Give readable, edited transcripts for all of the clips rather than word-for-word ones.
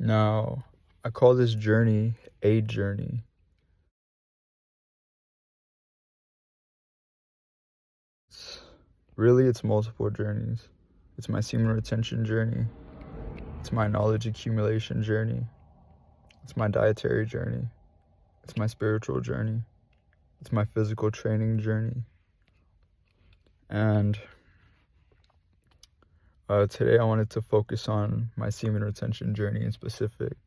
Now, I call this journey a journey. It's multiple journeys. It's my semen retention journey. It's my knowledge accumulation journey. It's my dietary journey. It's my spiritual journey. It's my physical training journey. And today I wanted to focus on my semen retention journey in specific,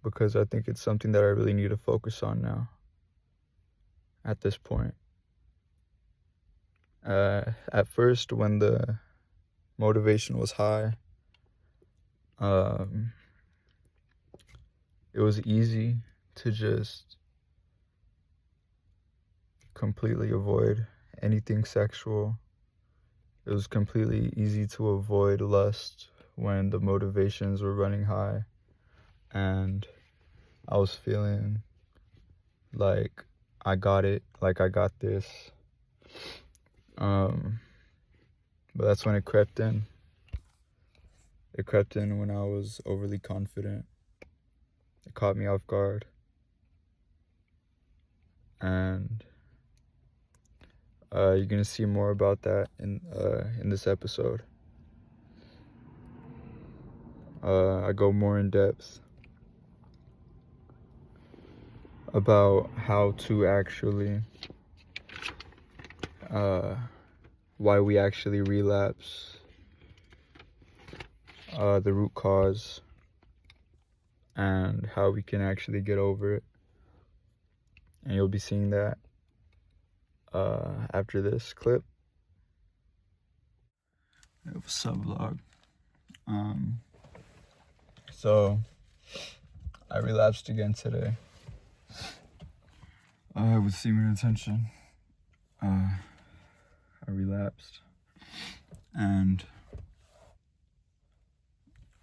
because I think it's something that I really need to focus on now at this point. At first, when the motivation was high, it was easy to just completely avoid anything sexual. It was completely easy to avoid lust when the motivations were running high and I was feeling like I got it, like I got this. But that's when it crept in. It crept in when I was overly confident. It caught me off guard. And you're gonna see more about that in this episode. I go more in depth about how to actually why we actually relapse, the root cause, and how we can actually get over it. And you'll be seeing that after this clip. What's up, vlog? So I relapsed again today with semen retention. I relapsed, and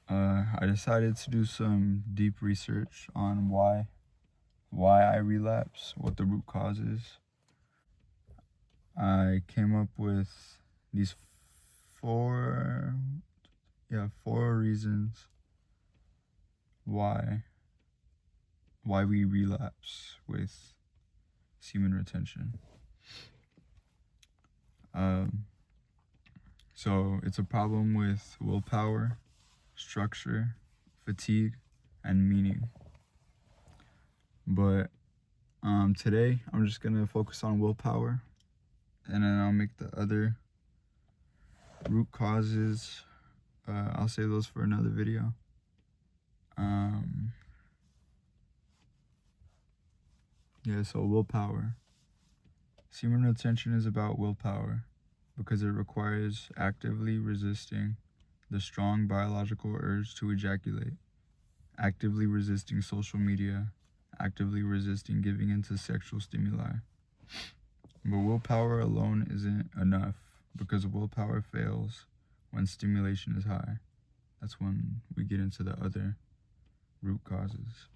I decided to do some deep research on why I relapse, what the root cause is. I came up with these four reasons why we relapse with semen retention. So it's a problem with willpower, structure, fatigue, and meaning. But today I'm just gonna focus on willpower, and then I'll make the other root causes, I'll save those for another video. So willpower. Semen retention is about willpower because it requires actively resisting the strong biological urge to ejaculate, actively resisting social media, actively resisting giving into sexual stimuli. But willpower alone isn't enough, because willpower fails when stimulation is high. That's when we get into the other root causes.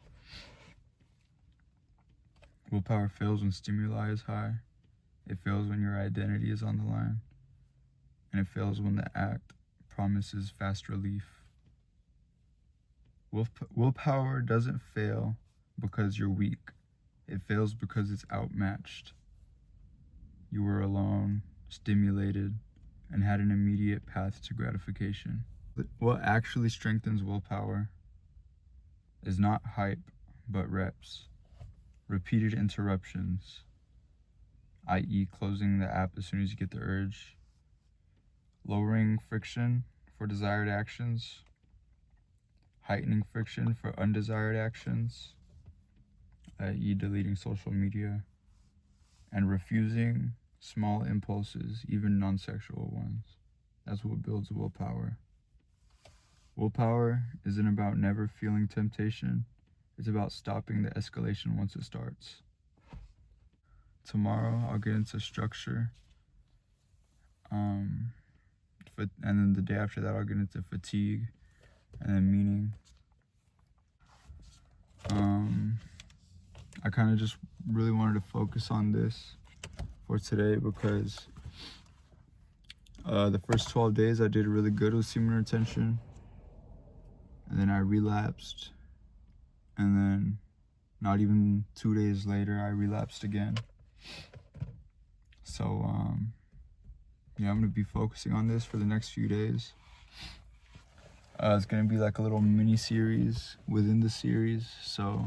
Willpower fails when stimuli is high. It fails when your identity is on the line. And it fails when the act promises fast relief. Willpower doesn't fail because you're weak. It fails because it's outmatched. You were alone, stimulated, and had an immediate path to gratification. What actually strengthens willpower is not hype, but reps. Repeated interruptions, i.e. closing the app as soon as you get the urge. Lowering friction for desired actions. Heightening friction for undesired actions, i.e. deleting social media. And refusing small impulses, even non-sexual ones. That's what builds willpower. Willpower isn't about never feeling temptation. It's about stopping the escalation once it starts. Tomorrow, I'll get into structure. And then the day after that, I'll get into fatigue and then meaning. I kind of just really wanted to focus on this for today because the first 12 days I did really good with semen retention. and then I relapsed, and then not even 2 days later I relapsed again. So yeah, I'm gonna be focusing on this for the next few days. It's gonna be like a little mini series within the series. So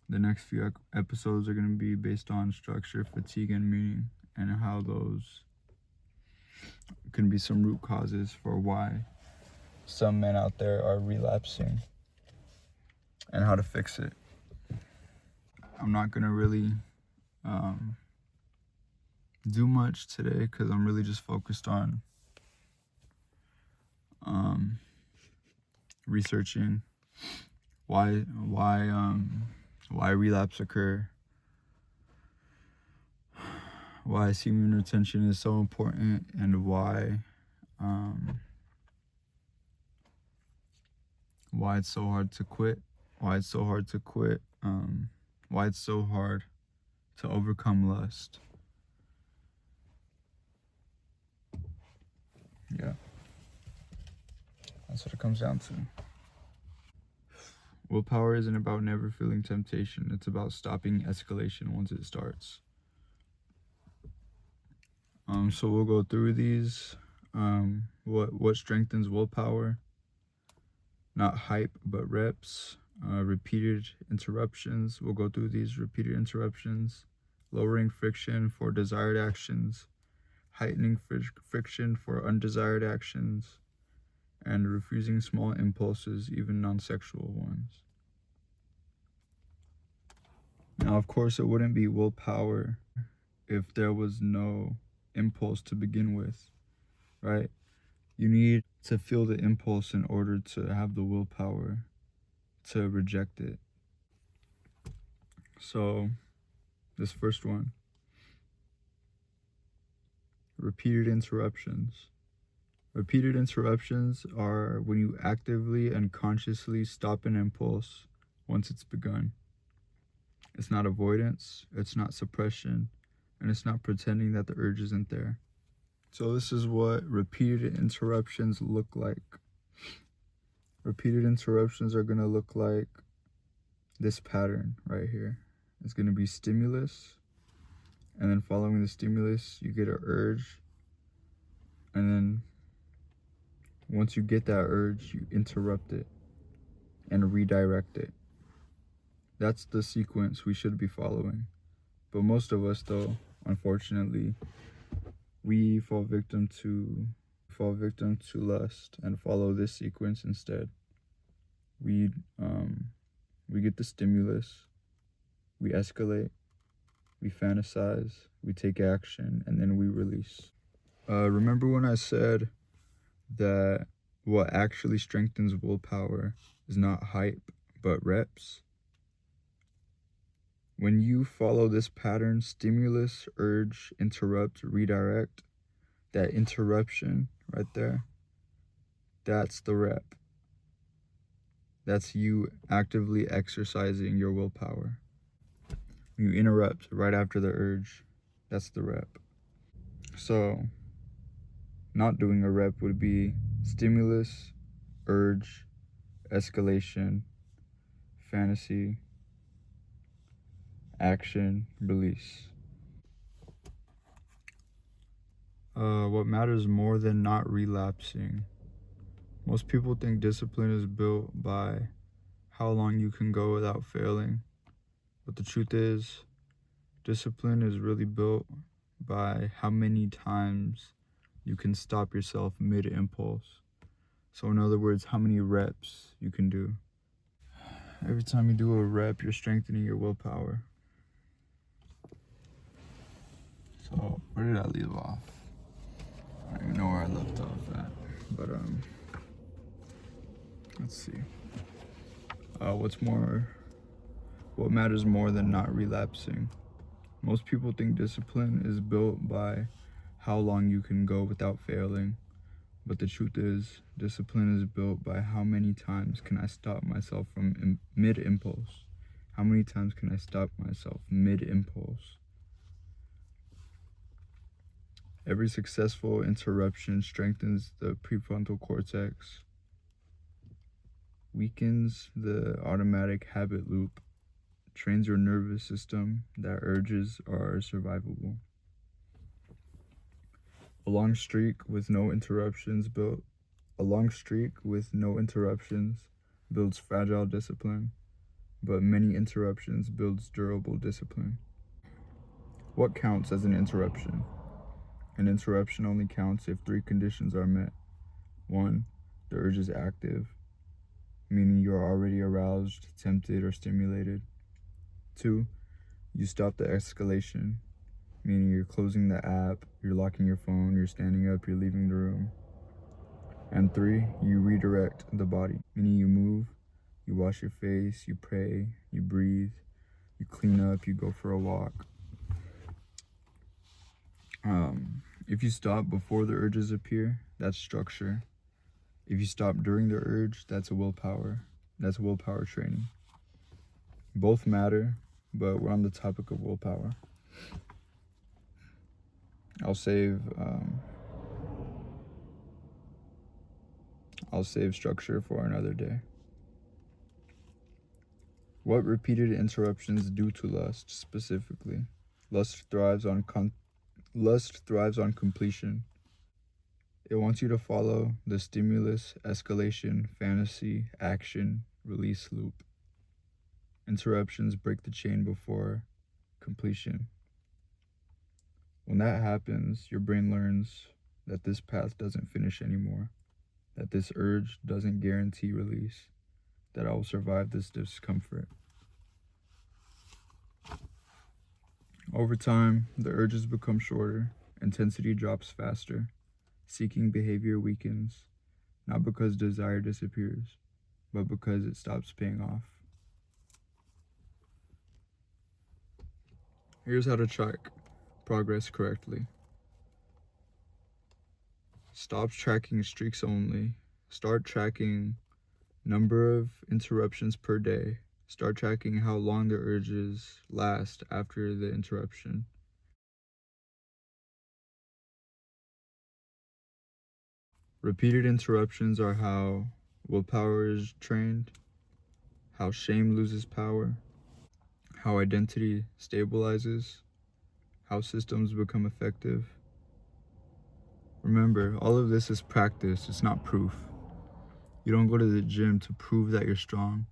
the next few episodes are gonna be based on structure, fatigue, and meaning, and how those can be some root causes for why some men out there are relapsing and how to fix it. I'm not gonna really do much today because I'm really just focused on researching why relapse occur, why semen retention is so important, and why it's so hard to quit, why it's so hard to overcome lust. Yeah, that's what it comes down to. Willpower isn't about never feeling temptation. It's about stopping escalation once it starts. So we'll go through these. What strengthens willpower? Not hype, but reps. Repeated interruptions. We'll go through these. Repeated interruptions. Lowering friction for desired actions. Heightening friction for undesired actions. And refusing small impulses, even non-sexual ones. Now, of course, it wouldn't be willpower if there was no impulse to begin with, right? You need to feel the impulse in order to have the willpower to reject it. So, this first one, repeated interruptions. Repeated interruptions are when you actively and consciously stop an impulse once it's begun. It's not avoidance, it's not suppression, and it's not pretending that the urge isn't there. So this is what repeated interruptions look like. Repeated interruptions are going to look like this pattern right here. It's going to be stimulus, and then following the stimulus, you get an urge, and then once you get that urge, you interrupt it and redirect it. That's the sequence we should be following. But most of us, though, unfortunately, we fall victim to lust and follow this sequence instead. We get the stimulus, we escalate, we fantasize, we take action, and then we release. Remember when I said that what actually strengthens willpower is not hype, but reps? When you follow this pattern, stimulus, urge, interrupt, redirect, that interruption right there, that's the rep. That's you actively exercising your willpower. You interrupt right after the urge, that's the rep. So, not doing a rep would be stimulus, urge, escalation, fantasy, action, release. What matters more than not relapsing? Most people think discipline is built by how long you can go without failing. But the truth is, discipline is really built by how many times you can stop yourself mid-impulse. So in other words, how many reps you can do. Every time you do a rep, you're strengthening your willpower. So where did I leave off? I don't even know where I left off at. But let's see. What matters more than not relapsing? Most people think discipline is built by how long you can go without failing. But the truth is, discipline is built by how many times can I stop myself from mid-impulse? How many times can I stop myself mid-impulse? Every successful interruption strengthens the prefrontal cortex, weakens the automatic habit loop, trains your nervous system that urges are survivable. A long streak with no interruptions builds fragile discipline, but many interruptions builds durable discipline. What counts as an interruption? An interruption only counts if 3 conditions are met. 1. The urge is active, meaning you are already aroused, tempted, or stimulated. 2. You stop the escalation, meaning you're closing the app, you're locking your phone, you're standing up, you're leaving the room. And 3. You redirect the body, meaning you move, you wash your face, you pray, you breathe, you clean up, you go for a walk. If you stop before the urges appear, that's structure. If you stop during the urge, that's willpower training. Both matter, but we're on the topic of willpower. I'll save structure for another day. What repeated interruptions do to lust specifically? Lust thrives on completion. It wants you to follow the stimulus, escalation, fantasy, action, release loop. Interruptions break the chain before completion. When that happens, your brain learns that this path doesn't finish anymore, that this urge doesn't guarantee release, that I will survive this discomfort. Over time, the urges become shorter, intensity drops faster, seeking behavior weakens, not because desire disappears, but because it stops paying off. Here's how to track progress correctly. Stop tracking streaks only. Start tracking number of interruptions per day. Start tracking how long the urges last after the interruption. Repeated interruptions are how willpower is trained, how shame loses power, how identity stabilizes, how systems become effective. Remember, all of this is practice, it's not proof. You don't go to the gym to prove that you're strong.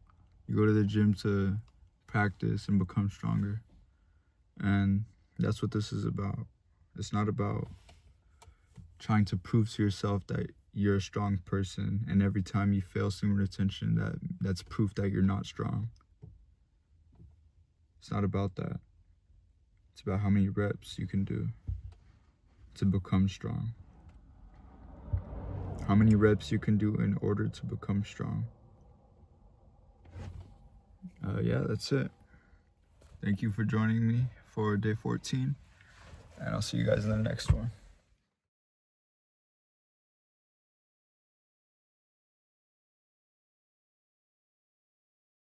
You go to the gym to practice and become stronger. And that's what this is about. It's not about trying to prove to yourself that you're a strong person, and every time you fail swim retention, that's proof that you're not strong. It's not about that. It's about how many reps you can do to become strong. How many reps you can do in order to become strong. Yeah, that's it. Thank you for joining me for day 14, and I'll see you guys in the next one.